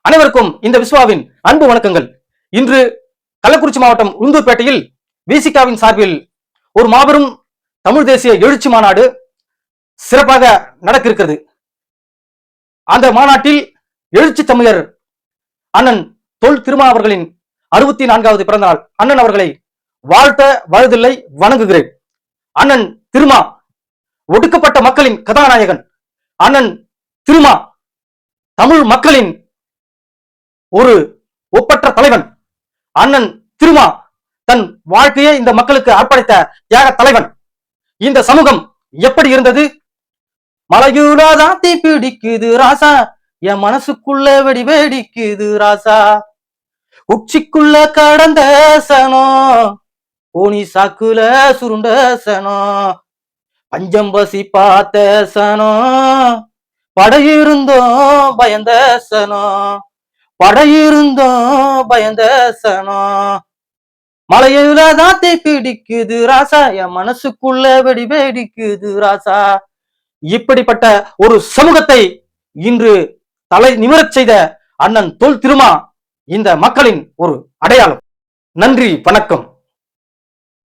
அனைவருக்கும் இந்த விஸ்வாவின் அன்பு வணக்கங்கள். இன்று கள்ளக்குறிச்சி மாவட்டம் உளுந்தூர்பேட்டையில் விசிகாவின் சார்பில் ஒரு மாபெரும் தமிழ் தேசிய எழுச்சி மாநாடு சிறப்பாக நடக்க இருக்கிறது. அந்த மாநாட்டில் எழுச்சி தமிழர் அண்ணன் தொல் திருமா அவர்களின் 64வது பிறந்த நாள். அண்ணன் அவர்களை வாழ்த்த வழுதில்லை வணங்குகிறேன். அண்ணன் திருமா ஒடுக்கப்பட்ட மக்களின் கதாநாயகன். அண்ணன் திருமா தமிழ் மக்களின் ஒரு ஒப்பற்ற தலைவன். அண்ணன் திருமா தன் வாழ்க்கையை இந்த மக்களுக்கு அர்ப்பணித்த தியாக தலைவன். இந்த சமூகம் எப்படி இருந்தது? மலையூடாதான் தீ பிடிக்குது ராசா, என் மனசுக்குள்ள வெடி வெடிக்குது ராசா, உச்சிக்குள்ள கடந்த சனம் ஓனி சாக்குல சுருண்ட சனம், பஞ்சம் பசி பார்த்த சனம் படையிருந்தோம் பயந்த சனம், படையிருந்தோம் பயந்த சனம், மலையில தாத்தி பிடிக்குது ராசா, என் மனசுக்குள்ள வெடி வெடிக்குது ராசா. இப்படிப்பட்ட ஒரு சமூகத்தை இன்று தலை நிமிரச் செய்த அண்ணன் தொல் திருமா இந்த மக்களின் ஒரு அடையாளம். நன்றி, வணக்கம்.